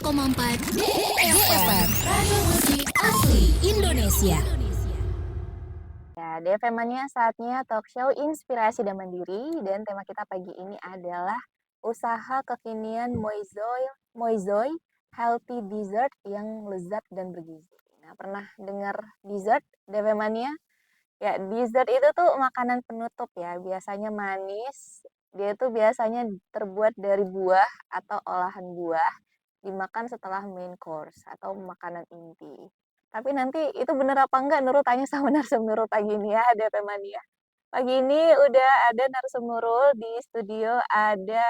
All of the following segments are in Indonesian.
DFM Radio Musik Asli Indonesia. Ya, DFM Mania saatnya talk show inspirasi dan mandiri, dan tema kita pagi ini adalah usaha kekinian Moizoy Healthy Dessert yang lezat dan bergizi. Nah, pernah dengar dessert DFM Mania? Ya, dessert itu tuh makanan penutup ya, biasanya manis. Dia tuh biasanya terbuat dari buah atau olahan buah, dimakan setelah main course atau makanan inti. Tapi nanti itu bener apa enggak Nurul tanya sama narasumber pagi ini ya, ada Mania. Pagi ini udah ada narasumber di studio, ada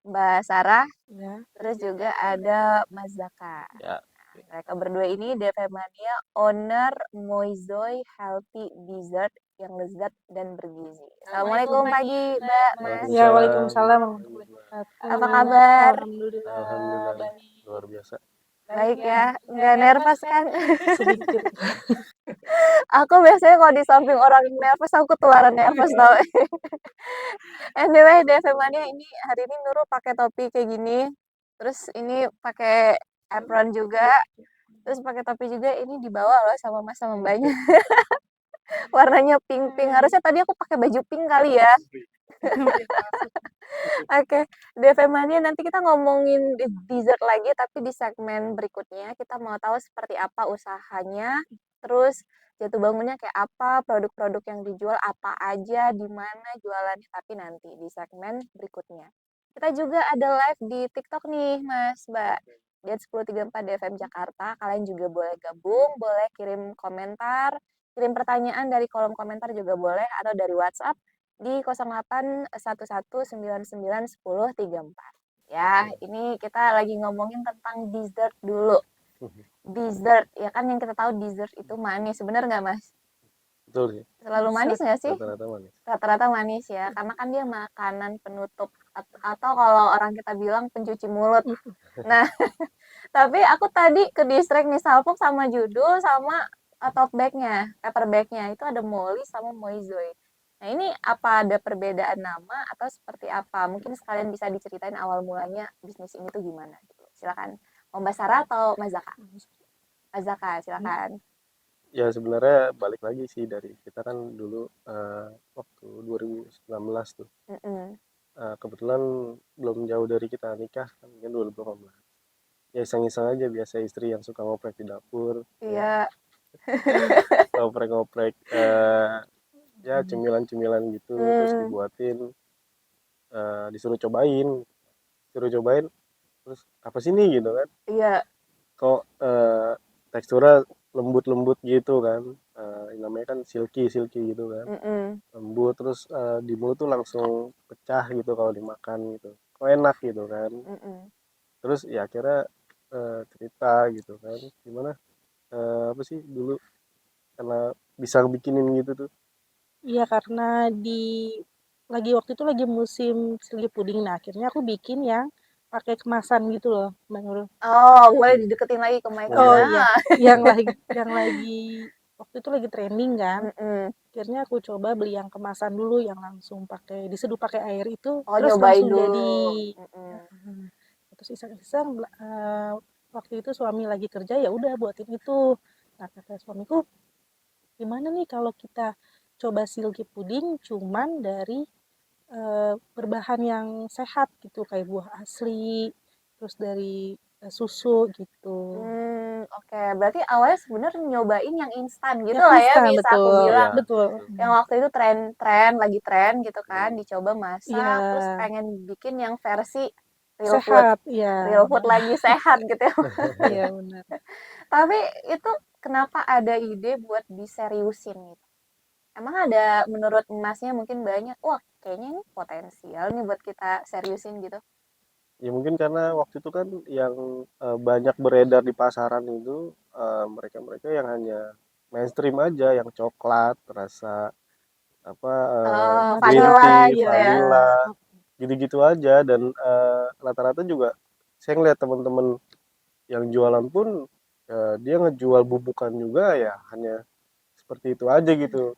Mbak Sarah, Ya. terus juga ada Mas Zaka. Ya. Mereka berdua ini DP Mania, owner Moizoy Healthy Dessert yang lezat dan bergizi. Assalamualaikum pagi Mbak, Mas. Ya, waalaikumsalam warahmatullahi wabarakatuh. Apa kabar? Alhamdulillah. Alhamdulillah baik. luar biasa. Baik ya, nggak nervous kan? Sedikit. Aku biasanya kalau di samping orang nervous, aku ketularan nervous tau. Anyway, DFM Mania ini hari ini Nurul pakai topi kayak gini, terus ini pakai apron juga, terus pakai topi juga. Ini dibawa loh sama Mas sama Mbaknya. Warnanya pink-pink. Harusnya tadi aku pakai baju pink kali ya. Oke, DFM Mania nanti kita ngomongin dessert lagi, tapi di segmen berikutnya kita mau tahu seperti apa usahanya, terus jatuh bangunnya kayak apa, produk-produk yang dijual apa aja, di mana jualannya, tapi nanti di segmen berikutnya. Kita juga ada live di TikTok nih, Mas, Mbak. Di 1034 DFM Jakarta, kalian juga boleh gabung, boleh kirim komentar, kirim pertanyaan dari kolom komentar juga boleh, atau dari WhatsApp di 0811991034. Ya, ini kita lagi ngomongin tentang dessert dulu. Dessert, ya kan yang kita tahu dessert itu manis, bener nggak Mas? Betul sih. Selalu manis nggak sih? Rata-rata manis. Rata-rata manis ya, karena kan dia makanan penutup atau kalau orang kita bilang pencuci mulut. Nah, tapi aku tadi ke distrik nih salpok sama judul sama tote bagnya, paper bagnya itu ada Molly sama Moizoy. Nah ini apa ada perbedaan nama atau seperti apa? Mungkin sekalian bisa diceritain awal mulanya bisnis ini tuh gimana gitu. Silakan. Mau Mbak Sarah atau Mas Zaka? Mas Zaka, silakan. Ya sebenarnya balik lagi sih dari kita kan dulu waktu 2019 tuh. Kebetulan belum jauh dari kita nikah kan mungkin 2018. Ya iseng-iseng aja biasa istri yang suka ngoprek di dapur. Iya. Ngoprek-ngoprek ya cemilan-cemilan gitu terus dibuatin disuruh cobain terus apa sih nih gitu kan. Iya. Kok teksturnya lembut-lembut gitu kan, namanya kan silky gitu kan, lembut terus di mulut tuh langsung pecah gitu kalau dimakan gitu, kok enak gitu kan. Terus ya akhirnya cerita gitu kan gimana apa sih dulu karena bisa bikinin gitu tuh. Iya, karena waktu itu lagi musim silgi puding. Nah, akhirnya aku bikin yang pakai kemasan gitu loh, Mbak Nurul. Oh, boleh dideketin lagi ke mic. Oh iya, yang lagi waktu itu lagi trending kan. Akhirnya aku coba beli yang kemasan dulu yang langsung diseduh pakai air itu, terus nyobain langsung dulu. jadi. Terus iseng-iseng waktu itu suami lagi kerja, ya udah buatin itu. Nah, kata suamiku, gimana nih kalau kita coba silky puding cuman dari berbahan yang sehat gitu, kayak buah asli, terus dari susu gitu. Oke, berarti awalnya sebenarnya nyobain yang instan gitu Yang lah ya, instan, bisa aku betul. bilang. Betul. Yang waktu itu lagi tren gitu kan, dicoba masak, Iya. terus pengen bikin yang versi real food. Sehat, iya. Real food lagi sehat gitu ya. Iya, benar. Tapi itu kenapa ada ide buat diseriusin gitu? Emang ada menurut Masnya mungkin banyak, wah kayaknya ini potensial nih buat kita seriusin gitu. Ya mungkin karena waktu itu kan yang banyak beredar di pasaran itu mereka-mereka yang hanya mainstream aja, yang coklat, rasa apa green vanilla tea, gitu ya. vanilla, gitu-gitu aja. Dan rata-rata juga saya ngeliat teman-teman yang jualan pun dia ngejual bubukan juga ya hanya seperti itu aja gitu,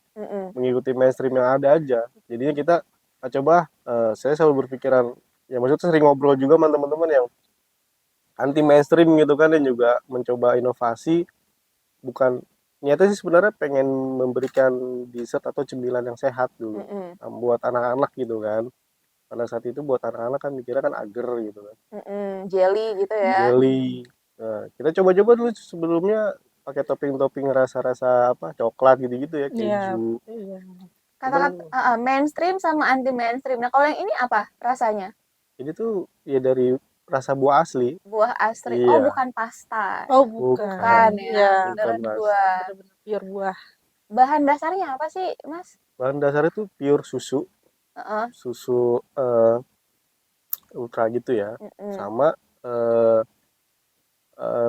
mengikuti mainstream yang ada aja. Jadinya kita coba saya selalu berpikiran, ya maksudnya sering ngobrol juga sama teman-teman yang anti mainstream gitu kan, dan juga mencoba inovasi. Bukan niatnya sih sebenarnya pengen memberikan dessert atau cemilan yang sehat dulu buat anak-anak gitu kan. Pada saat itu buat anak-anak kan mikirnya kan agar gitu kan, Jelly gitu ya. jelly. Nah, kita coba-coba dulu sebelumnya pakai topping-topping rasa-rasa apa coklat gitu-gitu ya, Iya, keju. iya. Kata-kata mainstream sama anti mainstream. Nah, kalau yang ini apa rasanya? Ini tuh ya dari rasa buah asli. Buah asli. Oh, Iya, bukan pasta. Oh, Bukan bukan. ya, Iya, bukan beneran mas. buah. bener-bener pure buah. Bahan dasarnya apa sih, Mas? Bahan dasarnya tuh pure susu, Heeh. susu ultra gitu ya, Mm-mm. sama eh,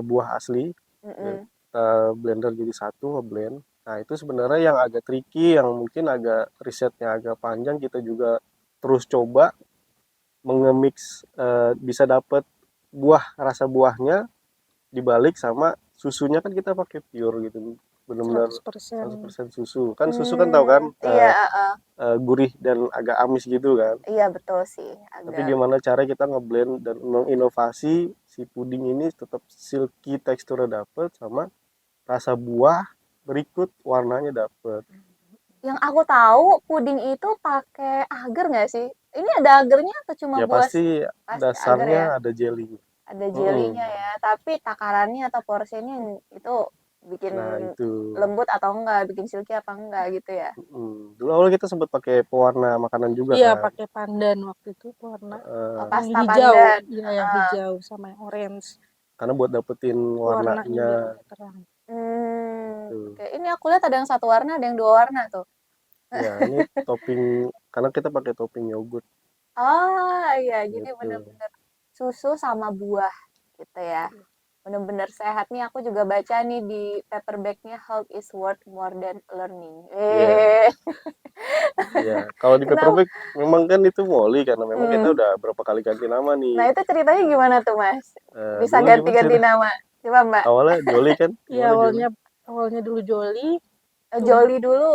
buah asli. Ya, Mm-mm. kita blender jadi satu, ngeblend. Nah itu sebenarnya yang agak tricky, yang mungkin agak risetnya agak panjang. Kita juga terus coba mengemix, bisa dapat rasa buahnya dibalik sama susunya, kan kita pakai pure gitu, benar-benar 100%. 100% susu. Kan susu kan tahu kan, Iya, gurih dan agak amis gitu kan. iya betul sih, Tapi agak. gimana cara kita ngeblend dan menginovasi si puding ini tetap silky, teksturnya dapet, sama rasa buah berikut warnanya dapet. Yang aku tahu puding itu pakai agar nggak sih? Ini ada agarnya atau cuma Ya buah? pasti Pasti agar ya. dasarnya ada jelly. Ada Mm-mm. jelinya ya, tapi takarannya atau porsinya yang itu bikin Nah itu. lembut atau enggak, bikin silky apa enggak gitu ya. Dulu awal kita sempat pakai pewarna makanan juga Iya, kan. pakai pandan waktu itu warna Oh, Eh, yang pasta hijau. pandan. Iya, yang hijau sama yang orange. karena buat dapetin Warnanya warnanya biar lebih terang. itu. Oke. Ini aku lihat ada yang satu warna, ada yang dua warna tuh. Ya ini topping, karena kita pakai topping yogurt Oh iya, jadi gitu. bener-bener susu sama buah gitu ya. Bener-bener sehat nih. Aku juga baca nih di paper bag-nya, health is worth more than learning. Iya. Ya, kalau di Kenapa? paperback memang kan itu Molly, karena memang kita Hmm. udah berapa kali ganti nama Nah nih. itu ceritanya gimana tuh Mas? Bisa Dulu gimana ganti-ganti cerita? nama. Coba Mbak. Awalnya Jolly kan? Iya, Gimana Jolly? awalnya dulu Jolly, Jolly dulu.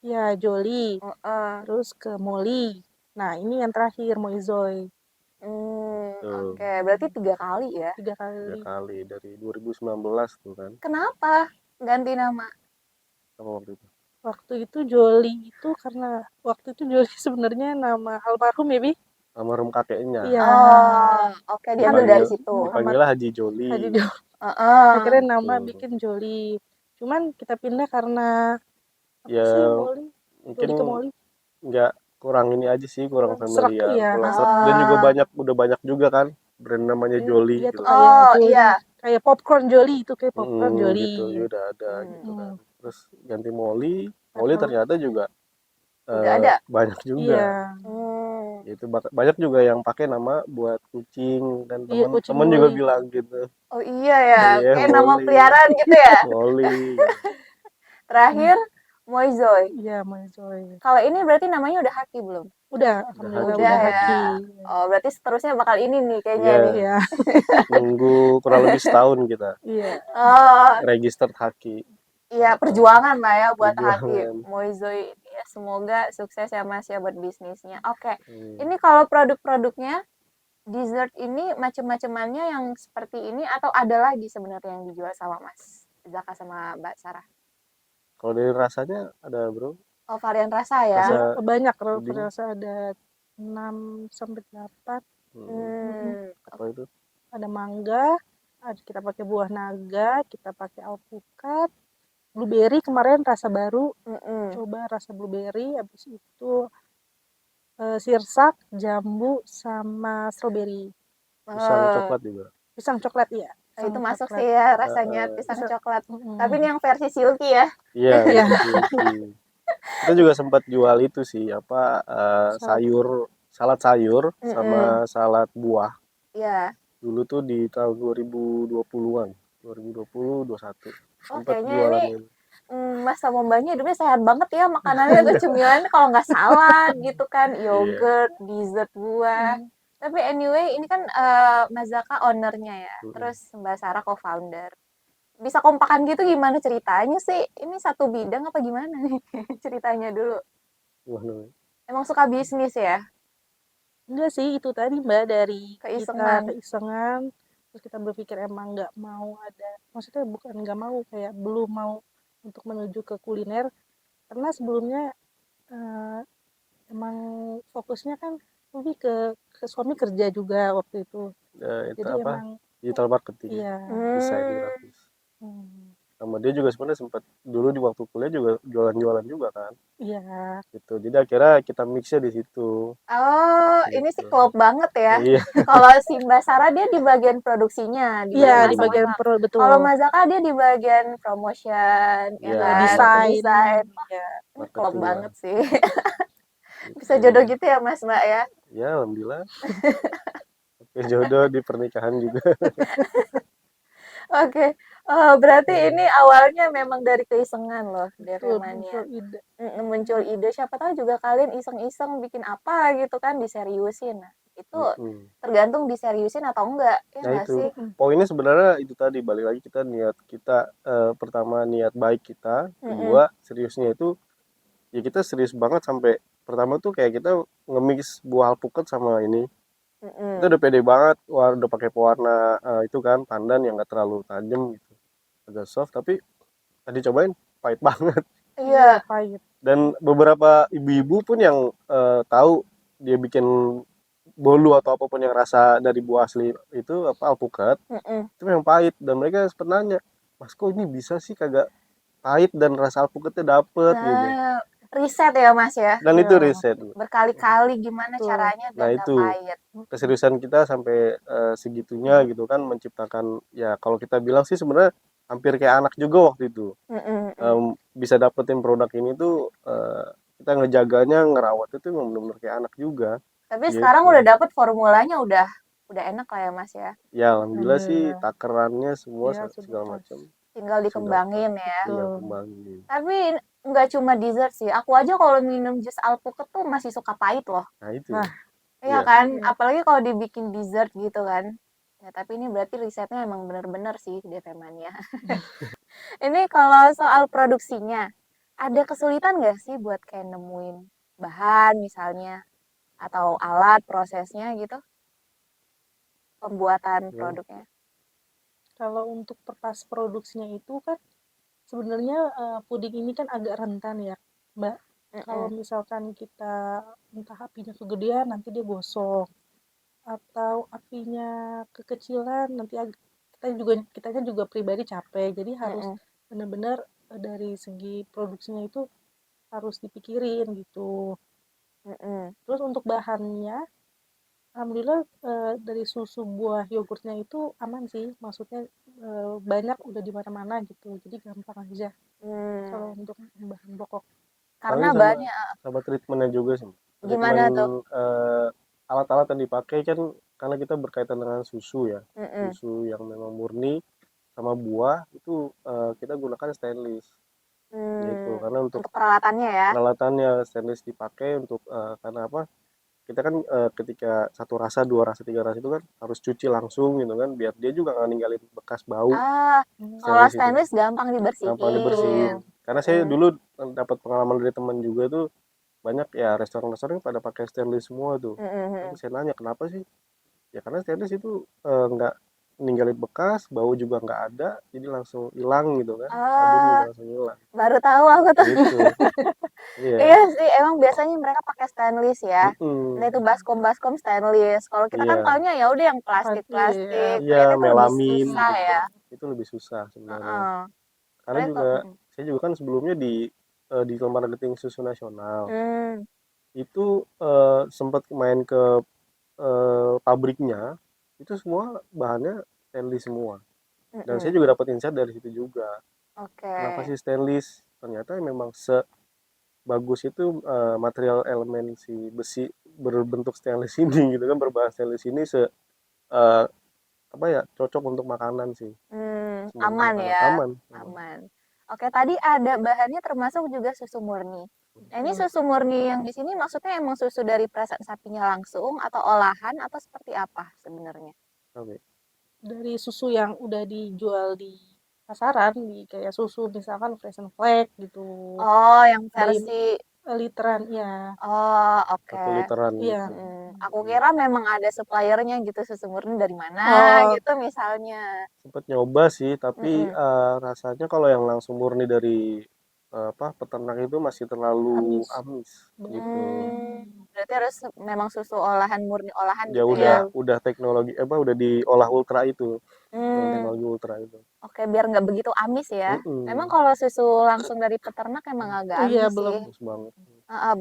ya Jolly, Heeh. terus ke Molly. Nah, ini yang terakhir Moizoy. Tuh, Oke. Berarti 3 kali ya. 3 tiga kali. kali dari 2019 tuh kan. Kenapa ganti nama? Apa waktu itu? Waktu itu Jolly itu karena waktu itu Jolly sebenarnya nama almarhum ya, Bi? Almarhum kakeknya. Iya, Oh, oke, diambil dari situ. Muhammad Dipanggilnya Haji Jolly. Haji Jolly. Heeh. Akhirnya nama Tuh. bikin Jolly. Cuman kita pindah karena apa Ya sih Molly? mungkin Jolly ke Molly. nggak, kurang ini aja sih, kurang Kurang serak familiar, ya. kurang serak. Dan juga udah banyak juga kan brand namanya Jolly Iya gitu. tuh kayak Oh Jolly, iya. kayak popcorn Jolly itu kayak popcorn Jolly. Gitu ya udah ada gitu kan. Hmm. Terus ganti Molly. Molly ternyata juga Udah ada. banyak juga. Iya, Itu banyak juga yang pakai nama buat kucing, dan iya kucing temen juga Molly. bilang gitu. Oh iya ya, Iya, kayak nama Molly. peliharaan gitu ya. Molly gitu. Terakhir Moizoy. Iya, Moizoy. Kalau ini berarti namanya udah haki belum? Udah, alhamdulillah Haki. udah ya. haki. Oh, berarti seterusnya bakal ini nih kayaknya Iya. nih. Iya, Nunggu kurang lebih setahun kita iya. Oh, register Haki. iya perjuangan lah ya buat haki Perjuangan. Moizoy ini ya. Semoga sukses ya Mas ya buat bisnisnya. Oke. Hmm. Ini kalau produk-produknya dessert ini macam-macamannya yang seperti ini atau ada lagi sebenarnya yang dijual sama Mas Zaka sama Mbak Sarah? Kalau dari rasanya ada bro. Oh, varian rasa ya. Rasa Banyak puding. rasa ada 6 sampai 8. Apa itu? Ada mangga, kita pakai buah naga, kita pakai alpukat, blueberry kemarin rasa baru, coba rasa blueberry, habis itu sirsak, jambu, sama strawberry. Pisang coklat juga. Pisang coklat ya. Nah, itu masuk sih ya rasanya pisang coklat. Mm-mm. Tapi ini yang versi silky ya. Iya. Iya. Silky. Kita juga sempat jual itu sih, apa salad sayur sama salad buah. Iya. Dulu tuh di tahun 2020-an, 2020 21. Oh, Sempat kayaknya jualan ini Mas sama Mbaknya hidupnya sehat banget ya, makanannya tuh cemilan kalau nggak salad gitu kan, yogurt, dessert buah. Tapi anyway, ini kan Mas Zaka ownernya ya, terus Mbak Sarah co-founder. Bisa kompakan gitu gimana ceritanya sih? Ini satu bidang apa gimana nih ceritanya dulu? Wah, Emang suka bisnis ya? Enggak sih, itu tadi Mbak dari kita Keisengan. keisengan, terus kita berpikir emang nggak mau ada, maksudnya bukan nggak mau, kayak belum mau untuk menuju ke kuliner, karena sebelumnya eh, emang fokusnya kan lebih ke suami kerja juga waktu itu, Itu jadi apa, emang digital marketing, iya. desain Hmm, grafis. Hmm, Sama dia juga sebenarnya sempat dulu di waktu kuliah juga jualan-jualan juga kan, iya gitu. Jadi akhirnya kita mixnya di situ, oh, ini sih gitu. klop banget ya. Iya, Kalau si Mbak Sarah dia di bagian produksinya, di iya bagian di bagian masak-masak. betul Kalau Mbak Zaka dia di bagian promotion, ya iya, kan, desain desain. Wah, ya. ini klop marketing lah, banget sih. Bisa gitu. jodoh gitu ya Mas Mbak ya. Ya alhamdulillah, oke jodoh di pernikahan juga. Oke, berarti ini awalnya memang dari keisengan loh, Betul, Devemania. muncul ide. Muncul ide, siapa tahu juga kalian iseng-iseng bikin apa gitu kan, diseriusin. Nah, itu Mm-mm. tergantung diseriusin atau enggak, ya Nah nggak itu sih? poinnya sebenarnya itu tadi, balik lagi kita niat kita, pertama niat baik kita, Mm-mm, kedua seriusnya itu ya kita serius banget sampai pertama tuh kayak kita nge-mix buah alpukat sama ini, kita mm-mm. udah pede banget, wah udah pakai pewarna itu kan pandan yang gak terlalu tajam gitu, agak soft, tapi tadi cobain pahit banget. Iya, Iya, pahit. Dan beberapa ibu-ibu pun yang tahu dia bikin bolu atau apapun yang rasa dari buah asli itu apa alpukat mm-mm. itu memang pahit, dan mereka sempat nanya, mas kok ini bisa sih kagak pahit dan rasa alpukatnya dapet gitu, Nah, riset ya Mas ya, dan itu Ya, riset. berkali-kali gimana betul. caranya biar Nah nggak itu pahit. keseriusan kita sampai segitunya gitu kan, menciptakan ya kalau kita bilang sih sebenarnya hampir kayak anak juga waktu itu. Mm-mm, mm. Bisa dapetin produk ini tuh kita ngejaganya ngerawat itu memang benar-benar kayak anak juga Tapi sekarang gitu. udah dapet formulanya, udah enak lah ya Mas ya. Ya alhamdulillah sih Alhamdulillah. takarannya semua Ya, sudah segala pas. macam Tinggal sudah pas, dikembangin ya. tinggal Betul. kembangin. Tapi nggak cuma dessert sih. Aku aja kalau minum jus alpukat tuh masih suka pahit loh. Nah itu Nah, Iya iya. kan? iya. Apalagi kalau dibikin dessert gitu kan. Ya, tapi ini berarti risetnya emang bener-bener sih Devemania. Ini kalau soal produksinya, ada kesulitan nggak sih buat kayak nemuin bahan misalnya atau alat prosesnya gitu, pembuatan Ya. produknya? Kalau untuk pas produksinya itu kan sebenarnya puding ini kan agak rentan ya, Mbak. Kalau Mm-mm. misalkan kita entah apinya kegedean nanti dia gosong, atau apinya kekecilan nanti kitanya juga pribadi capek. Jadi harus Mm-mm. benar-benar dari segi produksinya itu harus dipikirin gitu. Mm-mm. Terus untuk bahannya, alhamdulillah dari susu buah yogurtnya itu aman sih. Maksudnya banyak udah di mana-mana gitu. Jadi gampang aja kalau Hmm. untuk bahan pokok. Karena Paling sama bahannya treatmentnya juga sih, treatment gimana tuh? alat-alat yang dipakai kan, karena kita berkaitan dengan susu ya, Mm-mm. susu yang memang murni sama buah itu kita gunakan stainless gitu, Hmm. karena untuk Untuk peralatannya ya. peralatannya stainless dipakai untuk karena apa, kita kan ketika satu rasa dua rasa tiga rasa itu kan harus cuci langsung gitu kan, biar dia juga nggak ninggalin bekas bau Ah, kalau stainless itu, stainless gampang gampang dibersihin. dibersihin. Betul. Karena saya Mm-mm. dulu dapat pengalaman dari teman juga tuh, banyak ya restoran-restoran pada pakai stainless semua tuh. Tapi Mm-mm. saya nanya kenapa sih, ya karena stainless itu nggak ninggalin bekas, bau juga nggak ada, jadi langsung hilang gitu kan, sabun juga Ah, langsung hilang baru tahu aku tuh. gitu. Iya Iya. sih, emang biasanya mereka pakai stainless ya. Nah Mm-mm. itu baskom-baskom stainless. Kalau kita kan Iya, taunya ya udah yang Iya, plastik-plastik. iya, Ternyata itu lebih melamin susah gitu ya. kan, itu lebih susah sebenarnya. Heeh. Karena Apalagi juga kalau saya juga kan sebelumnya di Digital Marketing Susu Nasional hmm, itu sempat main ke pabriknya, itu semua bahannya stainless semua, dan saya mm-mm. juga dapat insight dari situ juga, Oke. kenapa sih stainless, ternyata memang sebagus itu material elemen si besi berbentuk stainless ini gitu kan, berbahan stainless ini eh, apa ya, cocok untuk makanan sih, semua untuk Aman makanan ya, aman, aman. aman. Oke, tadi ada bahannya termasuk juga susu murni. Nah, ini betul. susu murni yang di sini maksudnya emang susu dari perasaan sapinya langsung atau olahan atau seperti apa sebenarnya? Oke. Dari susu yang udah dijual di pasaran, di kayak susu misalkan Fresh and Flake gitu. Oh, yang Ada yang versi literan ya. Oh, 1 oke. literan Iya. gitu. Aku kira memang ada suppliernya gitu, susu murni dari mana Oh, gitu misalnya. Sempet nyoba sih, tapi Mm-mm. rasanya kalau yang langsung murni dari peternak itu masih terlalu amis. amis gitu. Berarti harus memang susu olahan murni olahan Dia gitu ya. udah teknologi udah diolah ultra itu, yang Hmm, teknologi ultra itu. oke, biar nggak begitu amis ya. Memang Mm-mm. kalau susu langsung dari peternak emang agak Iya, amis belum. sih. Bagus banget.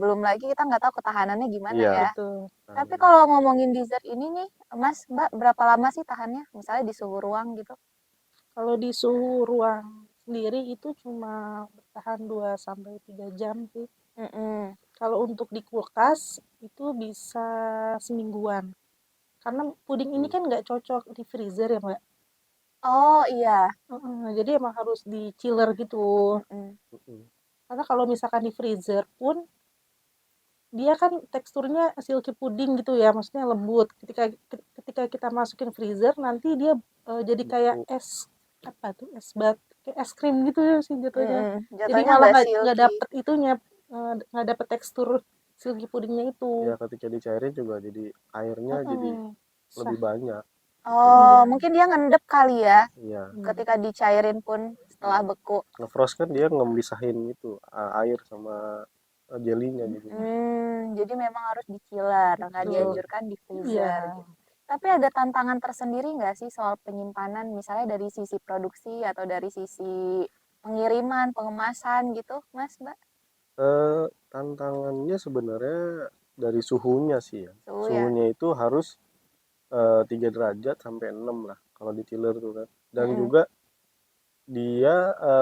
Belum lagi kita nggak tahu ketahanannya gimana Iya. ya. Betul. Tapi Nah, kalau ngomongin dessert ini nih, Mas, Mbak, berapa lama sih tahannya? Misalnya di suhu ruang gitu. Kalau di suhu ruang sendiri itu cuma bertahan 2 sampai 3 jam sih. Mm-mm. Kalau untuk di kulkas itu bisa semingguan. Karena puding ini kan nggak cocok di freezer ya, Mbak. Oh iya. Jadi emang harus di chiller gitu. Mm-mm. mm-mm. Karena kalau misalkan di freezer pun dia kan teksturnya silky pudding gitu ya, maksudnya lembut. Ketika kita masukin freezer nanti dia jadi kayak Beku. es apa tuh kayak es krim gitu ya sih jatuhnya. Mm-mm. Jadi Jatuhnya malah nggak nggak silky. dapet itunya, nggak dapet tekstur silky puddingnya itu. Ya ketika dicairin juga jadi airnya jadi lebih Susah. banyak gitu. Oh, Iya. mungkin dia ngendep kali ya Iya. ketika dicairin pun setelah beku. Ngefrost kan dia ngemisahin itu air sama jelinya jadi. Jadi memang harus di chiller, nggak Betul. dianjurkan di Iya. freezer gitu. Tapi ada tantangan tersendiri nggak sih soal penyimpanan, misalnya dari sisi produksi atau dari sisi pengiriman, pengemasan gitu, Mas, Mbak? Tantangannya sebenarnya dari suhunya sih ya. Suhu ya. Suhunya itu harus 3 derajat sampai 6 lah kalau di chiller tuh kan. Dan Mm-mm. juga dia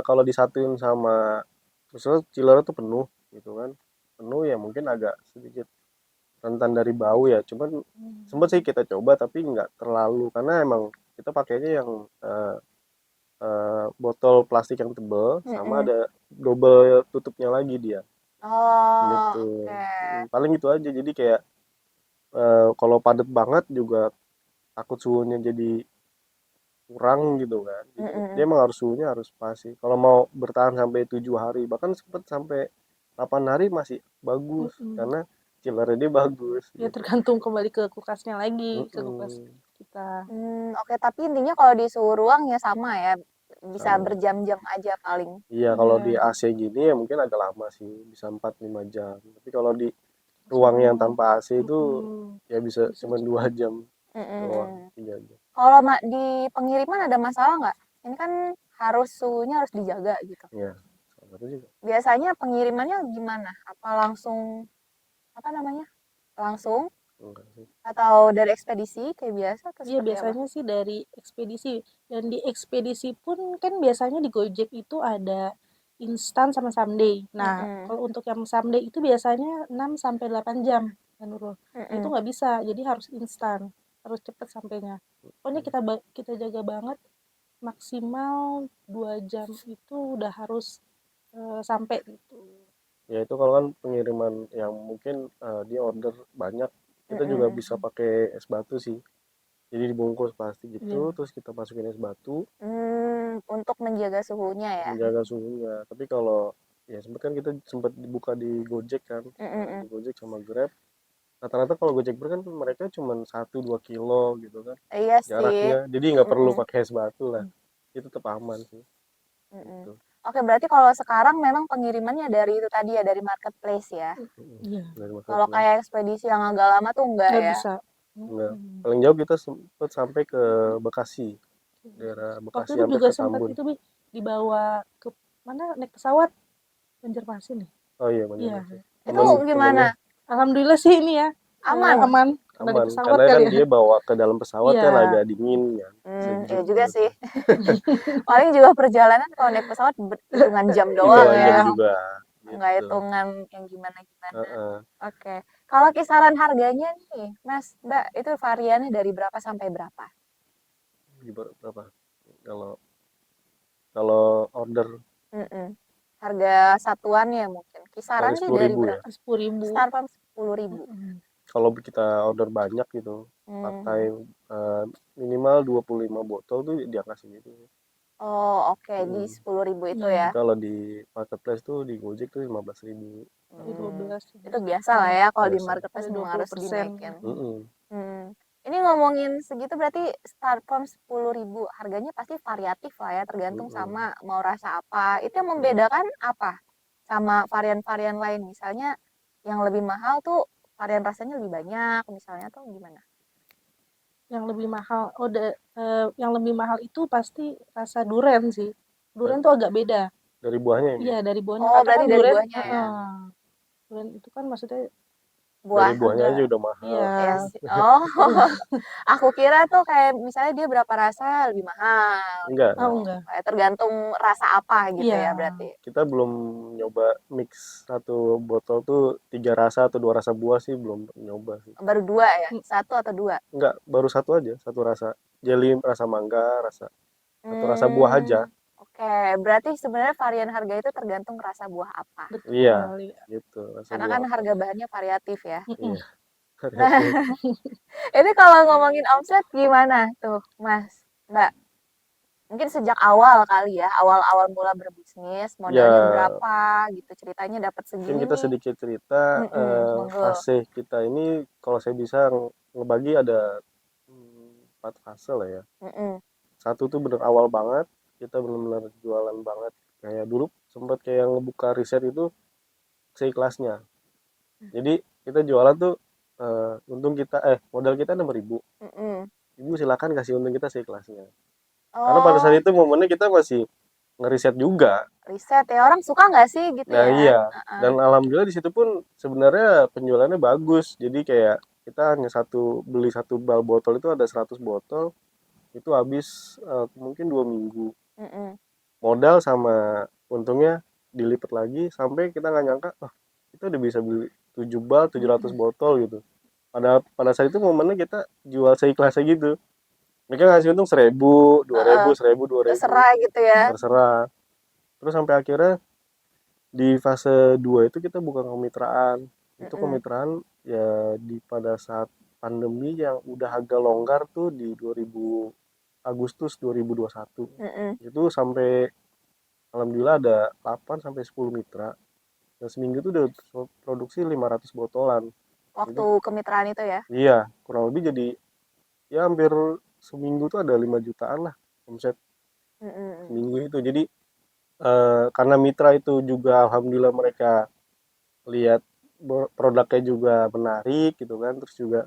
kalau disatuin sama misalnya chiller tuh penuh gitu kan. Penuh ya mungkin agak sedikit rentan dari bau ya. Cuman sempet sih kita coba tapi nggak terlalu karena emang kita pakainya yang eh, botol plastik yang tebel sama Mm-mm. ada double tutupnya lagi dia Oh, gitu. oke. Paling itu aja jadi kayak kalau padat banget juga takut suhunya jadi kurang gitu kan, jadi dia Mm-mm. emang harus suhunya harus pas sih kalau mau bertahan sampai 7 hari, bahkan sempet sampai 8 hari masih bagus Mm-mm. karena chillernya dia bagus Ya gitu. tergantung kembali ke kulkasnya lagi, ke kulkas Mm-mm. kita. Oke, tapi intinya kalau di suhu ruang ya sama ya, bisa Sama. berjam-jam aja paling. Iya kalau di Iya. AC gini ya mungkin agak lama sih, bisa 4-5 jam, tapi kalau di ruang yang Soalnya, tanpa AC itu ya bisa bisa cuma 2 cepet. jam doang, Mm-mm. 3 jam. Kalau di pengiriman ada masalah nggak? Ini kan harus suhunya harus dijaga gitu. Ya sama itu juga Biasanya pengirimannya gimana? Apa langsung apa namanya? Langsung enggak sih. atau dari ekspedisi kayak biasa atau Iya, seperti apa? biasanya sih dari ekspedisi. Dan di ekspedisi pun kan biasanya di Gojek itu ada instan sama someday. Nah, Mm-mm. kalau untuk yang someday itu biasanya 6 sampai 8 jam, kan Nurul. Nah, itu Mm-mm. nggak bisa, jadi harus instan, harus cepet sampainya. Pokoknya kita jaga banget maksimal 2 jam itu udah harus sampai gitu. Ya itu kalau kan pengiriman yang mungkin dia order banyak, kita juga Mm-mm. bisa pakai es batu sih. Jadi dibungkus plastik gitu, Iya. terus kita masukin es batu, Untuk menjaga suhunya ya. menjaga suhunya. Tapi kalau ya sempet kan kita sempat dibuka di Gojek kan, di Mm-mm. Gojek sama Grab. Rata-rata kalau Gojek Grab kan mereka cuma 1-2 kilo gitu kan Iya sih. jaraknya. Jadi nggak perlu Mm-mm. pakai es batu lah. Itu tetap aman sih. Mm-mm. Gitu. Oke, berarti kalau sekarang memang pengirimannya dari itu tadi ya, dari marketplace ya. Iya, Dari Kalau marketplace. kayak ekspedisi yang agak lama tuh enggak nggak ya. bisa. Enggak. Mm. Paling jauh kita sempet sampai ke Bekasi, daerah Waktu Bekasi itu hampir juga ke sempat Tambun. itu dibawa ke mana naik pesawat Banjarmasin nih. Oh iya Iya. Banjarmasin. Itu Temennya gimana? Alhamdulillah sih ini ya Aman? aman karena di aman pesawat karena kan kali ya. dia bawa ke dalam pesawat Iya. kan agak dingin kan, Ya sejuk juga gitu. sih. Paling juga perjalanan kalau naik pesawat hitungan jam doang Hitungan jam ya. juga Nggak gitu. hitungan yang gimana-gimana. Heeh. Oke. Kalau kisaran harganya nih, Mas, Mbak, itu variannya dari berapa sampai berapa? Berapa kalau kalau order Mm-mm. Harga satuannya mungkin. paling Kisaran sih sepuluh dari ribu ya. berapa? 10.000. Start from 10.000. Kalau kita order banyak gitu, pakai Hmm. minimal 25 botol tuh dia kasih gitu. Oh, oke, di Mm. 10.000 itu Iya. ya. Kalau di marketplace tuh di Gojek tuh 15.000. Kali Hmm, 12 itu biasa lah ya kalau di Biasa. marketplace ada memang harus 20%. dinaikin. Mm-mm. Hmm. Ini ngomongin segitu berarti start from 10.000. Harganya pasti variatif lah ya, tergantung Mm-mm. sama mau rasa apa. Itu yang Mm. membedakan apa sama varian-varian lain? Misalnya yang lebih mahal tuh varian rasanya lebih banyak, misalnya tuh gimana? Yang lebih mahal, yang lebih mahal itu pasti rasa durian sih. Durian tuh agak beda. Dari buahnya ini. Iya, dari buahnya. Oh, Karena berarti kan dari durian, buahnya ya. durian itu kan maksudnya Dari Buah. buahnya agak, aja udah mahal. iya, Ya sih. Oh, aku kira tuh kayak misalnya dia berapa rasa lebih mahal Enggak. gitu. enggak. Kayak tergantung rasa apa gitu Iya, ya berarti. Kita belum nyoba mix satu botol tuh 3 rasa atau 2 rasa buah sih, belum nyoba sih. Baru dua ya? Mm, Satu atau dua? Enggak, baru satu aja, satu rasa. Jelly rasa mangga, satu rasa buah aja. Hmm, oke. Berarti sebenarnya varian harga itu tergantung rasa buah apa. Iya, betul. gitu. Rasa Karena buah kan apa. harga bahannya variatif ya. Mm-mm. Iya, Nah, variatif. ini kalau ngomongin omset gimana tuh, Mas? Mbak, mungkin sejak awal kali ya, awal-awal mula berbisnis, modalnya Ya, berapa gitu, ceritanya dapat mungkin segini kita nih. sedikit cerita Monggo. fase kita ini, kalau saya bisa ngebagi ada 4 fase lah ya. Mm-mm, Satu tuh bener awal banget, kita bener-bener jualan banget. Kayak dulu sempat kayak ngebuka riset itu seikhlasnya. Jadi kita jualan tuh untung kita modal kita 6.000. mm-mm. Ibu silakan kasih untung kita seikhlasnya. Karena pada saat Oh, itu momennya kita masih ngeriset juga. riset ya. Orang suka nggak sih gitu Nah ya? iya, Heeh. dan alhamdulillah di situ pun sebenarnya penjualannya bagus. Jadi kayak kita hanya beli satu bal botol itu ada 100 botol, itu habis mungkin 2 minggu. Mm-mm, Modal sama untungnya dilipat lagi sampai kita nggak nyangka, kita udah bisa beli 7 bal 700 Mm-mm. botol gitu. Pada saat itu momennya kita jual seikhlasnya gitu. Mereka ngasih untung 1.000, 2.000, heeh. 1.000, 2.000, Terserah gitu ya. terserah. Terus sampai akhirnya di fase 2 itu kita buka kemitraan. Itu Mm-mm, kemitraan ya pada saat pandemi yang udah agak longgar tuh di 2000 Agustus 2021. mm-mm. Itu sampai alhamdulillah ada 8 sampai 10 mitra. Dan seminggu itu udah produksi 500 botolan. Waktu Itu kemitraan itu ya. iya, kurang lebih jadi ya hampir seminggu tuh ada 5 jutaan lah omset Mm-mm, seminggu itu. Jadi karena mitra itu juga alhamdulillah mereka lihat produknya juga menarik gitu kan, terus juga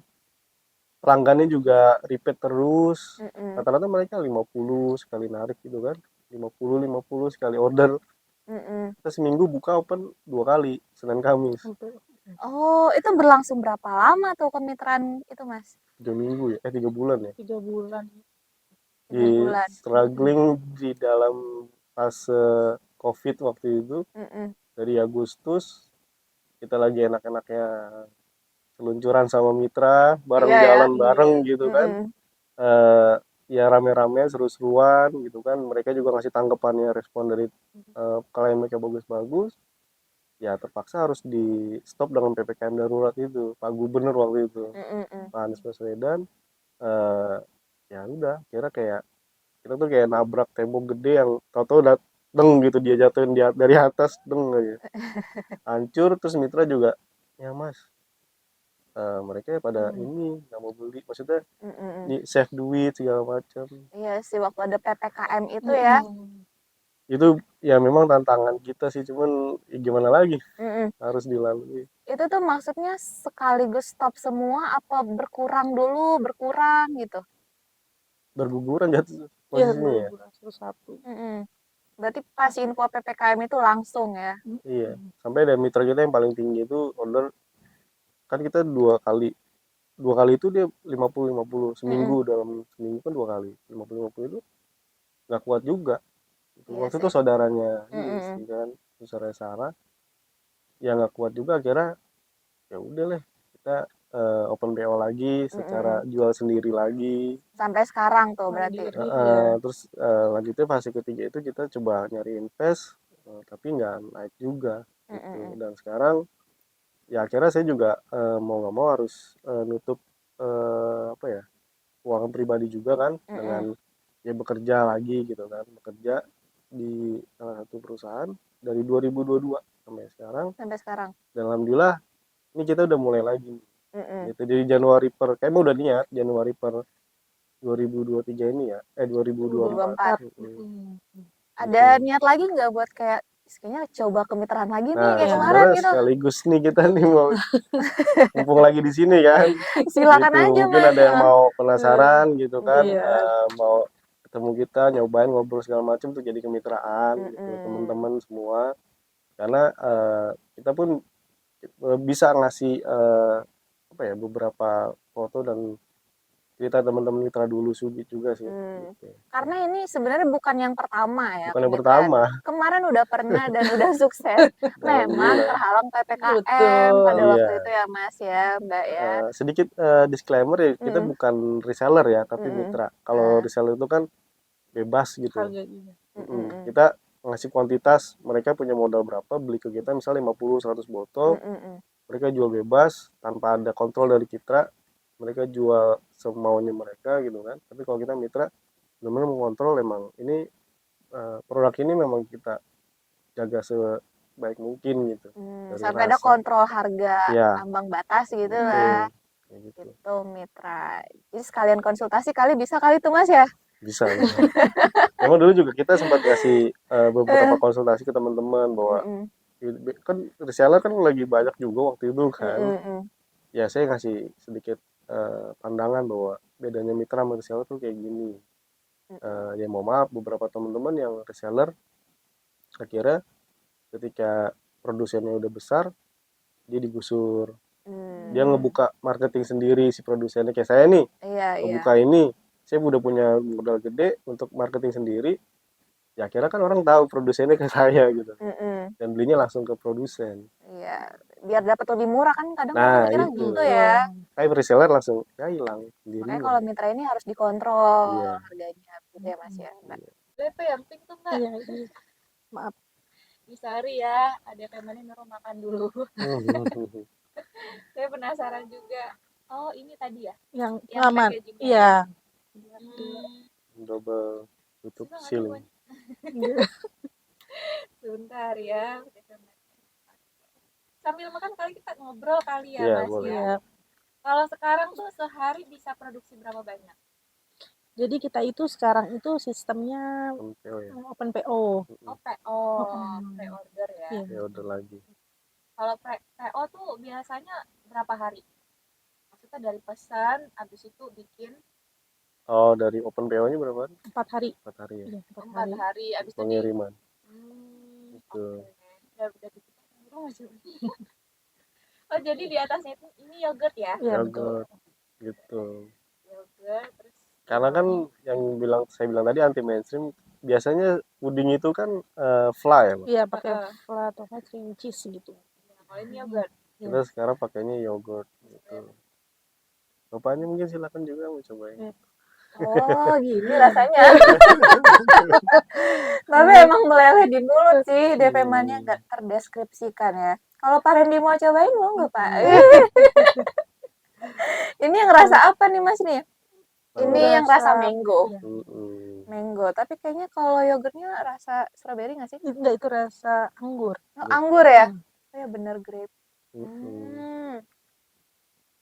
pelanggannya juga repeat terus, mm-mm, rata-rata mereka 50 sekali narik gitu kan, 50 sekali order. mm-mm. Kita seminggu buka open 2 kali, Senin Kamis. Sampai Oh, itu berlangsung berapa lama tuh kemitraan itu, Mas? 3 minggu ya, 3 bulan ya. 3 bulan. Tiga Di bulan. Mm-mm. struggling di dalam fase COVID waktu itu, Mm-mm. dari Agustus kita lagi enak-enaknya seluncuran sama mitra, bareng Iya ya. jalan Iya. bareng gitu kan. Mm-mm. eh Ya rame-rame seru-seruan gitu kan, mereka juga ngasih tanggapannya, respon dari klien mereka bagus-bagus. Ya terpaksa harus di stop dengan ppkm darurat itu, Pak Gubernur waktu itu, Mm-mm. Pak Anies Baswedan. eh Ya udah, kira kayak kita tuh kayak nabrak tembok gede yang tahu-tahu deng gitu, dia jatuhin dari atas deng aja hancur. Terus mitra juga, ya mas, mereka pada Mm. ini nggak mau beli, maksudnya Mm-mm. di save duit segala macam. Iya sih, waktu ada PPKM itu ya. Mm-mm. Itu ya memang tantangan kita sih, cuman ya gimana lagi, Mm-mm. harus dilalui. Itu tuh maksudnya sekaligus stop semua apa berkurang dulu, berkurang gitu? Berguguran jatuh Iya, posisinya ya. berbulan satu. Mm-mm. Berarti pas info PPKM itu langsung ya? Iya, Mm-mm. sampai ada mitra kita yang paling tinggi itu order, kan kita 2 kali itu dia 50-50 seminggu, Mm-mm. dalam seminggu kan 2 kali 50-50 itu nggak kuat juga. Iya Waktu itu sih. saudaranya ini istri Mm-mm. kan, saudara Sarah, ya nggak kuat juga, akhirnya ya udah lah, kita open PO lagi, secara Mm-mm. jual sendiri lagi. Sampai sekarang tuh berarti. Mandiri ya. Terus lanjutnya fase ketiga itu kita coba nyari invest, tapi nggak naik juga gitu. Mm-mm. Dan sekarang ya akhirnya saya juga mau nggak mau harus nutup apa ya, keuangan pribadi juga kan, dengan Mm-mm. ya bekerja lagi gitu kan, bekerja di salah satu perusahaan dari 2022 sampai sekarang. Sampai sekarang. Dan alhamdulillah ini kita udah mulai lagi Mm-mm. gitu. Jadi Januari kayaknya udah niat Januari 2023 ini ya, 2024. 2024. Mm-mm. Ada niat lagi nggak buat kayak kayaknya coba kemitraan lagi nih Nah, kayak Ya. kemarin sebenarnya gitu. sekaligus nih kita nih mau mumpung lagi di sini kan. Silakan Gitu. aja Mungkin Mas. ada yang mau penasaran gitu kan, Iya. mau ketemu kita, nyobain ngobrol segala macam tuh jadi kemitraan gitu, Mm-mm. teman-teman semua. Karena kita pun bisa ngasih apa ya, beberapa foto dan cerita teman-teman mitra dulu juga sih. Gitu. Karena ini sebenarnya bukan yang pertama ya Bukan yang kemitraan. pertama. Kemarin udah pernah dan udah sukses. Memang Alhamdulillah. terhalang PPKM Betul. pada waktu Iya. itu ya Mas ya, Mbak ya. Sedikit disclaimer ya, kita Mm-mm. bukan reseller ya, tapi Mm-mm. mitra. Kalau reseller itu kan bebas gitu. Harganya. Mm-mm. Kita ngasih kuantitas, mereka punya modal berapa, beli ke kita misalnya 50-100 botol, Mm-mm. mereka jual bebas tanpa ada kontrol dari kita, mereka jual semaunya mereka gitu kan. Tapi kalau kita mitra benar-benar mengontrol, emang ini produk ini memang kita jaga sebaik mungkin gitu, dari Sampai ada rasa. kontrol harga Ya, ambang batas gitu betul. lah. Kayak gitu. Gitu mitra. Jadi sekalian konsultasi kali bisa kali tuh Mas ya. Bisa. Emang dulu juga kita sempat ngasih beberapa konsultasi ke teman-teman bahwa Mm-mm. kan reseller kan lagi banyak juga waktu itu kan. Mm-mm. Ya saya ngasih sedikit pandangan bahwa bedanya mitra sama reseller tuh kayak gini. Ya mohon maaf, beberapa teman-teman yang reseller akhirnya ketika produsennya udah besar, dia digusur. Dia ngebuka marketing sendiri si produsennya, kayak saya nih Iya, iya. ngebuka ini, saya udah punya modal gede untuk marketing sendiri. Ya akhirnya kan orang tahu produsennya ke saya gitu, Mm-mm. dan belinya langsung ke produsen. Iya, biar dapat lebih murah kan kadang orang Nah mikirnya itu gitu ya. kayak reseller langsung ya hilang Makanya sendirinya. kalau mitra ini harus dikontrol Iya. harganya gitu ya Mas ya, Mbak. Itu yang penting tuh Mbak, Iya, iya. Maaf. disari ya, ada temannya nyuruh makan dulu. Saya penasaran juga. Oh ini tadi ya, Yang yang aman. packagingnya. Iya. Double tutup Coba nggak sealing. Sebentar ya. Sambil makan kali kita ngobrol kali ya Iya, Mas boleh. ya. Iya. Kalau sekarang tuh sehari bisa produksi berapa banyak? Jadi kita itu sekarang itu sistemnya MPO ya. open PO. Oh PO, pre-order ya. Iya. Ya udah lagi. Kalau PO tuh biasanya berapa hari? Maksudnya dari pesan, habis itu bikin Oh, dari open PO-nya berapa hari? 4 hari. 4 hari ya. Iya, 4 hari, habis itu di Pengiriman. Oke. Udah bikin burung aja. Oh jadi di atasnya itu ini yogurt ya? Iya, betul. Yogurt gitu. Yogurt terus Karena kan yang saya bilang tadi anti mainstream, biasanya puding itu kan fly ya, Pak. Iya, pakai flat atau nggak cream cheese gitu. kalau ini yogurt. Kita sekarang pakainya yogurt gitu. Bapaknya mungkin silakan juga mau cobain. Iya. Oh, gini rasanya. Tapi emang meleleh di mulut sih, DP Mania nggak terdeskripsikan ya. Kalau Pak Randy mau cobain mau nggak Pak? Ini yang rasa apa nih Mas nih? Ini yang rasa mango. Iya. Mango, tapi kayaknya kalau yogurtnya rasa strawberry nggak sih? Enggak, itu rasa anggur. Oh, anggur ya? Oh ya bener grape.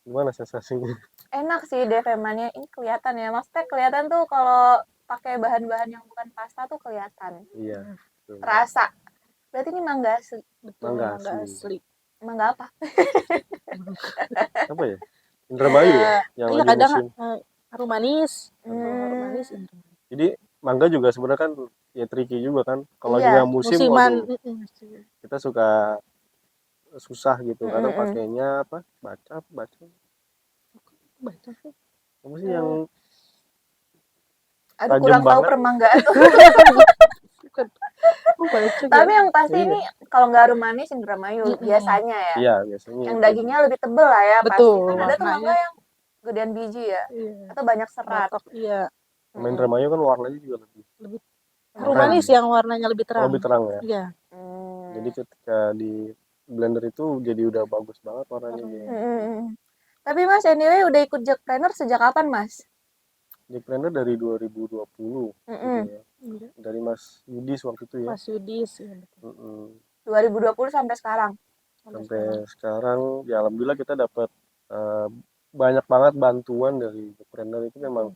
Gimana sensasinya? Enak sih DP Mania, ini kelihatan ya. Maksudnya kelihatan tuh kalau pakai bahan-bahan yang bukan pasta tuh kelihatan. Iya. Betul. Rasa. Berarti ini mangga asli. Betul, Mangga mangga asli. asli. Mangga apa? Apa ya? Indramayu ya? Yang Iya, lagi kadang musim. harum manis. Harum manis. Jadi mangga juga sebenarnya kan ya tricky juga kan. Kalau Iya, lagi nggak musim, Musiman. waduh, kita suka susah gitu. Kadang pakainya apa? Baca. Baca sih. Apa sih yang Aduh tajam kurang tahu banget? permanggaan tuh. Baca Tapi yang pasti Iya. ini kalau nggak harum manis Indramayu biasanya ya. Iya, biasanya Yang itu. dagingnya lebih tebel lah ya pasti. Betul, Kan ada tuh warnanya. mangga yang gedean biji ya. Iya. Atau banyak serat. Batok, iya. Sama Indramayu kan warnanya juga lebih Harum manis yang warnanya lebih terang. lebih terang ya. Iya. Jadi ketika di blender itu jadi udah bagus banget warnanya gitu. Tapi Mas anyway udah ikut Jackpreneur sejak kapan Mas? Jackpreneur dari 2020 gitu Mm-mm. ya. Iya, Dari Mas Yudis waktu itu ya. Mas Yudis ya betul. Mm-mm. 2020 sampai sekarang. Sampai Sampai sekarang. sekarang ya alhamdulillah kita dapat eh, banyak banget bantuan dari Jackpreneur. Itu memang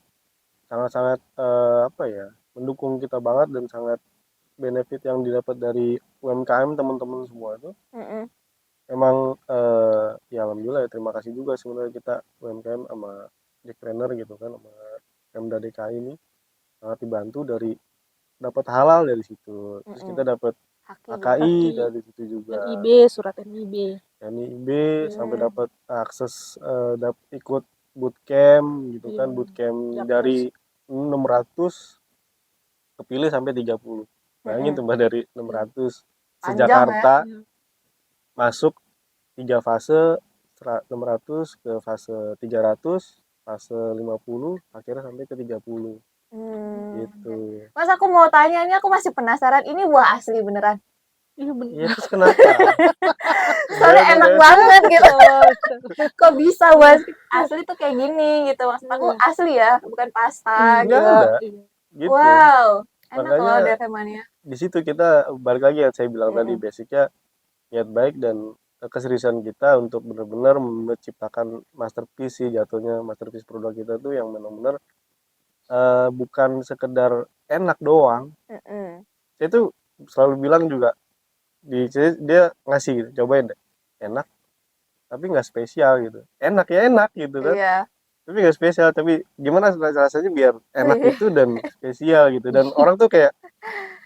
sangat-sangat apa ya, mendukung kita banget dan sangat benefit yang didapat dari UMKM teman-teman semua itu Mm-mm. emang ya alhamdulillah ya, terima kasih juga sebenarnya kita UMKM sama Jackpreneur gitu kan, sama Pemda DKI ini sangat dibantu dari dapat halal dari situ, terus Mm-mm. kita dapat Haki juga. HKI Haki, dari situ juga, NIB, surat NIB. NIB sampai Hmm. dapat akses ikut bootcamp gitu Iya, kan, bootcamp Jakpres. dari 600 kepilih sampai 30. Bayangin Mm-mm. tuh Mbak, dari 600 Panjang ya. se-Jakarta Iya. masuk 3 fase, 600 ke fase 300, fase 50, akhirnya sampai ke 30 gitu. Mas, aku mau tanya, ini aku masih penasaran, ini buah asli beneran? Iya Ya benar. terus kenapa? Soalnya Gimana enak deh? banget gitu. Oh, Kok bisa buah asli tuh kayak gini gitu? Maksud aku iya. asli ya, bukan pasta Enggak gitu. ada Iya. gitu. Wow, enak loh Makanya DV Mania. di situ kita balik lagi yang saya bilang tadi, Mm-mm. basicnya niat baik dan keseriusan kita untuk benar-benar menciptakan masterpiece sih, jatuhnya masterpiece produk kita tuh yang benar-benar bukan sekedar enak doang. Mm-mm. Saya tuh selalu bilang juga dia ngasih gitu, cobain deh, enak tapi nggak spesial gitu, enak ya enak gitu kan, Iya. tapi nggak spesial, tapi gimana rasanya biar enak itu dan spesial gitu, dan orang tuh kayak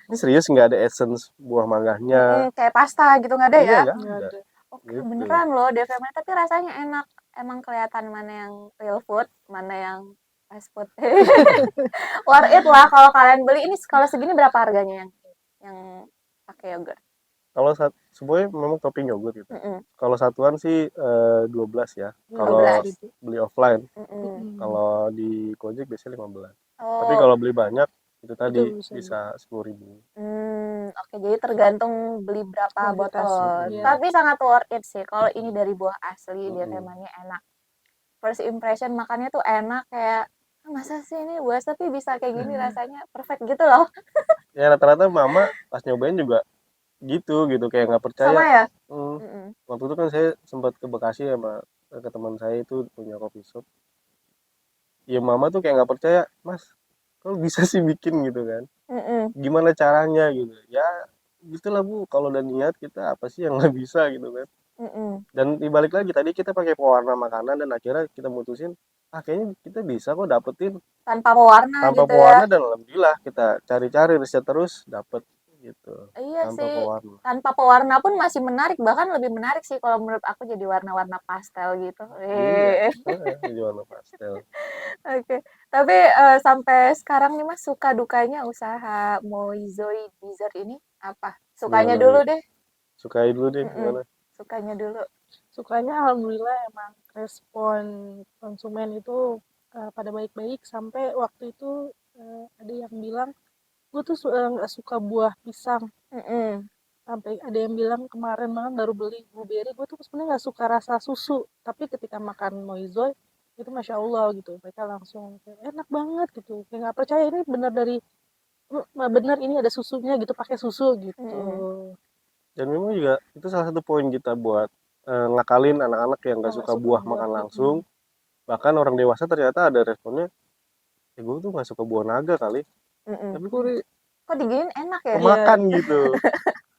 ini serius nggak ada essence buah Mm-mm, manggahnya. kayak pasta gitu nggak ada Iya ya? nggak Nggak ada ada. Oke, gitu. beneran loh DV Mania, tapi rasanya enak. Emang kelihatan mana yang real food, mana yang fast food. Worth it lah kalau kalian beli. Ini kalau segini berapa harganya yang pakai yogurt? Kalau semuanya memang topping yogurt gitu. Mm-mm. Kalau satuan sih 12 ya, kalau 12. 12.000. beli offline. Mm-mm. Kalau di Gojek biasanya 15. Tapi Oh, kalau beli banyak itu Itu tadi bisa bisa 10.000. oke. Jadi tergantung beli berapa kuantitas. botol. Iya. Tapi sangat worth it sih. Kalau ini dari buah asli, dia Mm-mm. temanya enak. First impression makannya tuh enak, kayak "Ah, masa sih ini buah tapi bisa kayak gini rasanya perfect gitu loh." Ya rata-rata mama pas nyobain juga gitu kayak nggak Sama percaya. ya? Hmm, Mm-mm. waktu itu kan saya sempat ke Bekasi sama ke teman saya itu punya coffee shop. Ya mama tuh kayak nggak percaya, Mas, kok bisa sih bikin gitu kan? Mm-mm. Gimana caranya gitu? Ya gitulah Bu, kalau udah niat kita apa sih yang nggak bisa gitu kan? Mm-mm. Dan dibalik lagi tadi kita pakai pewarna makanan dan akhirnya kita mutusin, ah kayaknya kita bisa kok dapetin Tanpa pewarna tanpa gitu ya. pewarna, dan alhamdulillah kita cari-cari riset terus dapet gitu Iya tanpa sih, pewarna. tanpa pewarna pun masih menarik, bahkan lebih menarik sih kalau menurut aku jadi warna-warna pastel gitu. Iya, jadi warna pastel. Oke. Tapi sampai sekarang nih Mas, suka dukanya usaha Moizoi Dessert ini apa? Sukanya Gimana dulu Bu? deh. Sukai dulu deh Mm-mm. gimana? Sukanya dulu. Sukanya alhamdulillah emang respon konsumen itu pada baik-baik, sampai waktu itu ada yang bilang gue tuh nggak suka buah pisang, Mm-mm. sampai ada yang bilang kemarin banget baru beli blueberry, gue tuh sebenarnya nggak suka rasa susu, tapi ketika makan Moizoy itu masya Allah gitu, mereka langsung kayak enak banget gitu, kayak nggak percaya ini benar dari benar ini ada susunya gitu, pakai susu gitu. Mm-mm. Dan memang juga itu salah satu poin kita buat ngakalin anak-anak yang Yang nggak nggak suka suka buah buah. makan langsung. Bahkan orang dewasa ternyata ada responnya, gue tuh nggak suka buah naga kali, Mm-mm. tapi kok Kok diginin enak ya? Iya. kemakan gitu.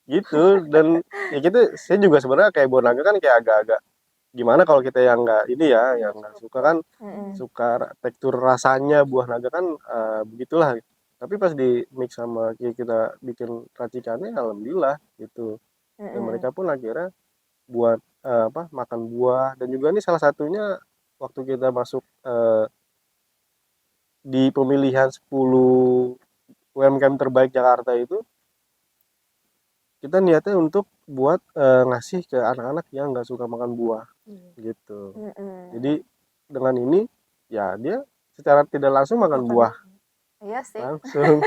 Gitu. Dan ya gitu, saya juga sebenarnya kayak buah naga kan kayak agak-agak gimana kalau kita yang nggak ini ya, yang nggak suka kan, Mm-mm. suka tekstur rasanya buah naga kan begitulah. Tapi pas di mix sama kita bikin racikannya, alhamdulillah gitu. Dan Mm-mm. mereka pun akhirnya buat apa, makan buah. Dan juga ini salah satunya waktu kita masuk di pemilihan 10 UMKM terbaik Jakarta itu, kita niatnya untuk buat ngasih ke anak-anak yang nggak suka makan buah gitu. Mm-mm. Jadi dengan ini ya dia secara tidak langsung makan buah Iya sih. langsung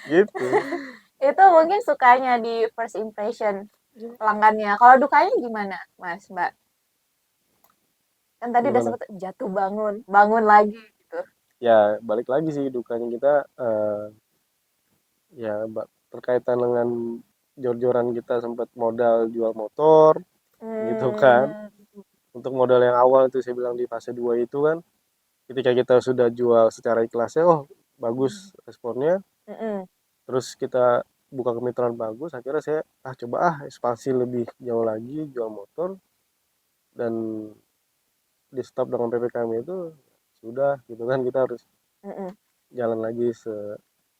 gitu. Itu mungkin sukanya di first impression Iya. pelanggannya. Kalau dukanya gimana, Mas, Mbak? Kan tadi udah Gimana? sempet jatuh bangun, bangun lagi gitu. ya balik lagi sih dukanya kita ya terkaitan dengan jor-joran kita sempat modal jual motor gitu kan. Untuk modal yang awal itu saya bilang di fase 2 itu kan, ketika kita sudah jual secara ikhlasnya, oh bagus responnya, terus kita buka kemitraan bagus, akhirnya saya coba ekspansi lebih jauh lagi jual motor, dan di stop dengan PPKM itu sudah gitu kan, kita harus jalan lagi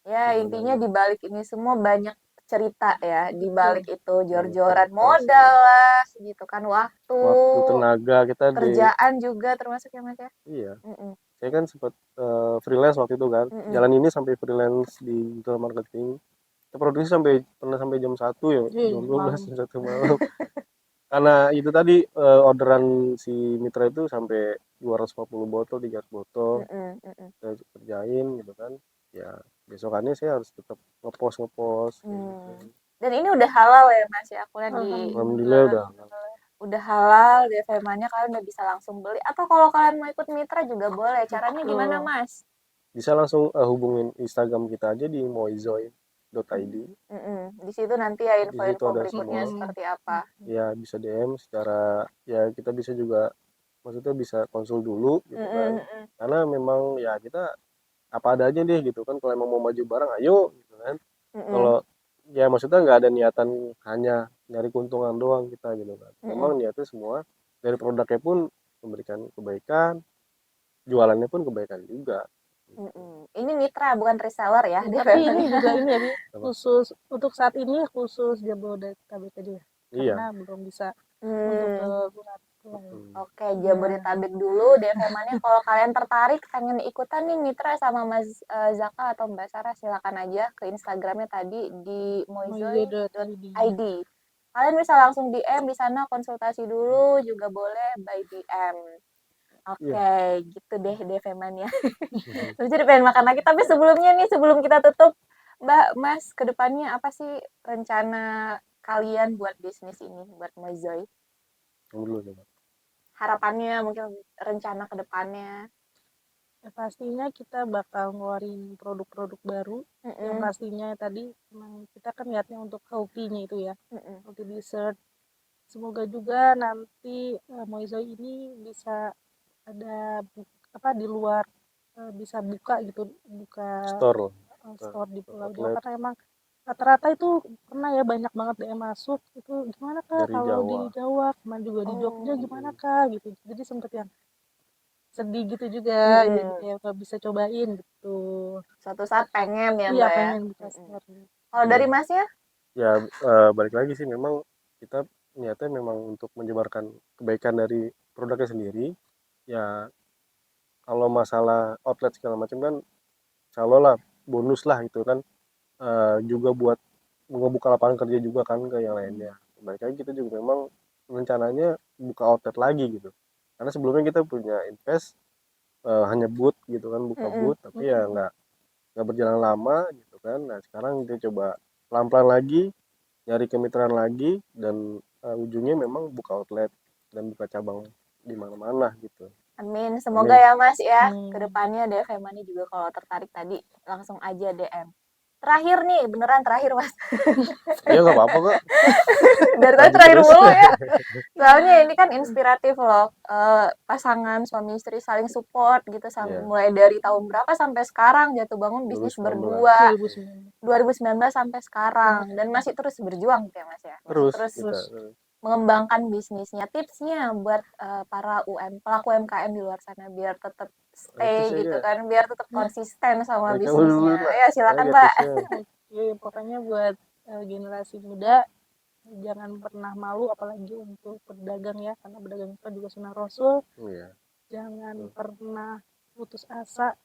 Ya, intinya gimana di balik ini semua banyak cerita ya, di Betul. balik itu banyak jor-joran cerita modal sih. lah, gitu kan, waktu, Waktu, tenaga kita kerjaan juga termasuk ya Mas ya. iya, Mm-mm, saya kan sempat freelance waktu itu kan, mm-mm. jalan ini sampai freelance di digital marketing. Kita produksi pernah sampai jam 1 ya, jam 12, Malam. jam 1 malam. Karena itu tadi orderan si mitra itu sampai 250 botol, 300 botol Mm-mm, mm-mm. kita kerjain gitu kan. Ya besokannya saya harus tetap ngepost kayak gitu. Hmm. Dan ini udah halal ya Mas ya, aku lihat di Alhamdulillah udah halal, di FMA-nya kalian udah bisa langsung beli. Atau kalau kalian mau ikut mitra juga boleh. Caranya gimana Betul. Mas? bisa langsung hubungin Instagram kita aja di moizoy.id. Di situ nanti ya Di situ info-info ada berikutnya semua. seperti apa. Ya bisa DM secara, ya kita bisa juga, maksudnya bisa konsul dulu gitu kan. Karena memang ya kita apa adanya deh gitu kan, kalau emang mau maju bareng ayo gitu kan. Kalau ya maksudnya nggak ada niatan hanya nyari keuntungan doang kita gitu kan, memang niatnya semua dari produknya pun memberikan kebaikan, jualannya pun kebaikan juga gitu. Ini mitra bukan reseller ya di Tapi ini FMA-nya. juga ini ya, Bi, Apa? khusus untuk saat ini khusus Jabodetabek aja ya. Iya. Karena belum bisa untuk ke Hmm. Gurat lain. Oke, Jabodetabek dulu DFM-nya. Kalau kalian tertarik pengen ikutan nih mitra sama Mas Zaka atau Mbak Sarah, silakan aja ke Instagramnya tadi di Moize.id. moizoy.id. Kalian bisa langsung DM di sana, konsultasi dulu juga boleh by DM. Iya. Oke, gitu deh DFM-nya. Terus jadi pengen makan lagi. Tapi sebelumnya nih, sebelum kita tutup, Mbak, Mas, kedepannya apa sih rencana kalian buat bisnis ini, buat Moizoy? Tunggu dulu coba. Harapannya, mungkin rencana ke depannya. Ya, pastinya kita bakal ngeluarin produk-produk baru yang pastinya tadi memang kita kan niatnya untuk healthy-nya itu ya, healthy dessert. Semoga juga nanti Moizoy ini bisa ada apa di luar, bisa buka gitu, buka Store store di Pulau Jawa, outlet karena emang rata-rata itu pernah ya banyak banget DM masuk itu, gimana kak dari kalau di Jawa. Jawa, kemarin juga di Jogja gimana kak gitu, jadi sempet yang sedih gitu juga, jadi kayak nggak bisa cobain gitu. Suatu saat pengen ya Iya Mbak ya. pengen buka store. Kalau dari Iya. Masnya? Ya balik lagi sih, memang kita niatnya memang untuk menyebarkan kebaikan dari produknya sendiri. Ya kalau masalah outlet segala macam kan, insya Allah lah bonus lah itu kan, juga buat ngebuka lapangan kerja juga kan ke yang lainnya. Balik lagi kita juga memang rencananya buka outlet lagi gitu, karena sebelumnya kita punya invest hanya booth gitu kan, buka booth, tapi ya nggak berjalan lama gitu kan. Nah sekarang kita coba pelan-pelan lagi nyari kemitraan lagi, dan ujungnya memang buka outlet dan buka cabang di mana-mana gitu. Amin. Semoga Amin. ya Mas ya. Kedepannya DFM ini juga kalau tertarik tadi langsung aja DM. Terakhir nih, beneran terakhir Mas. Ya nggak apa-apa kok. Dari tadi Lanjut terakhir terus. mulu ya. Soalnya ini kan inspiratif loh. Pasangan suami istri saling support gitu. Iya, Mulai dari tahun berapa sampai sekarang jatuh bangun bisnis 2019 berdua. 2019 2019 sampai sekarang. Dan masih terus berjuang gitu ya Mas ya. Masih terus terus kita mengembangkan bisnisnya. Tipsnya buat para pelaku UMKM di luar sana biar tetap stay tipsnya gitu ya kan, biar tetap konsisten sama dari kamu dulu bisnisnya. lah. Ya silakan Ayo Pak. tipsnya. ya pokoknya buat generasi muda jangan pernah malu apalagi untuk berdagang ya, karena berdagang itu juga sunnah Rasul. Iya. Jangan pernah putus asa,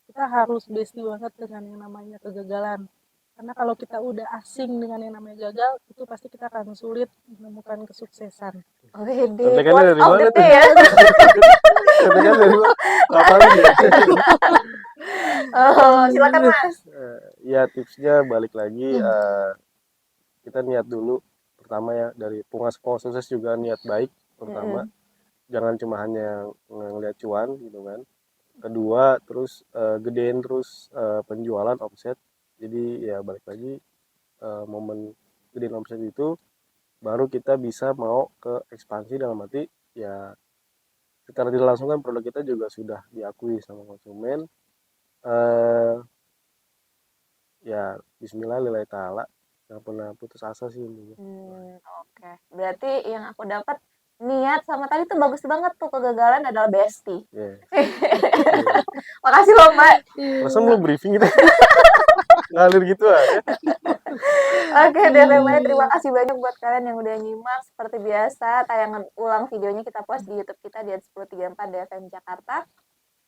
kita harus besti banget dengan yang namanya kegagalan, karena kalau kita udah asing dengan yang namanya gagal itu pasti kita akan sulit menemukan kesuksesan. Wede, Contekannya quotes dari of mana the tuh? day ya. Contekan dari mana? Hafalin ya. Silakan Mas. Ya tipsnya balik lagi, kita niat dulu pertama ya, dari pengusaha sukses juga niat baik pertama. Jangan cuma hanya ngelihat cuan gitu kan. kedua terus gedein terus penjualan omset. Jadi ya balik lagi momen gedein omset itu baru kita bisa mau ke ekspansi, dalam arti ya secara tidak langsung kan produk kita juga sudah diakui sama konsumen. eh Ya Bismillah lillahi ta'ala, nggak pernah putus asa sih intinya. Oke. Berarti yang aku dapat niat sama tadi tuh bagus banget tuh, kegagalan adalah bestie. Ya Makasih loh Mbak. perasaan belum briefing gitu. Ngalir gitu aja. Oke deh Mbak, terima kasih banyak buat kalian yang udah nyimak. Seperti biasa, tayangan ulang videonya kita post di YouTube kita di 1034 DFM Jakarta.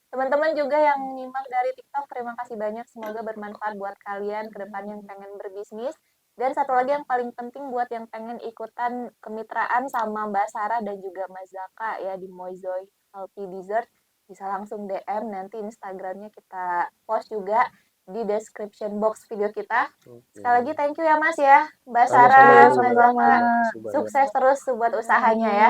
Teman-teman juga yang nyimak dari TikTok, terima kasih banyak. Semoga bermanfaat buat kalian ke depan yang pengen berbisnis. Dan satu lagi yang paling penting buat yang pengen ikutan kemitraan sama Mbak Sarah dan juga Mas Zaka ya di Moizoy Healthy Dessert, bisa langsung DM, nanti Instagramnya kita post juga di description box video kita. Sekali lagi thank you ya Mas ya, Mbak Sarah, Mas Zaka. Sukses terus buat usahanya ya.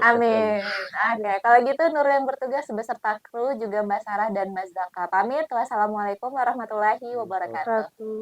Amin. Oke, kalau gitu Nurul yang bertugas beserta kru juga Mbak Sarah dan Mas Zaka pamit. Wassalamualaikum warahmatullahi wabarakatuh. Satu.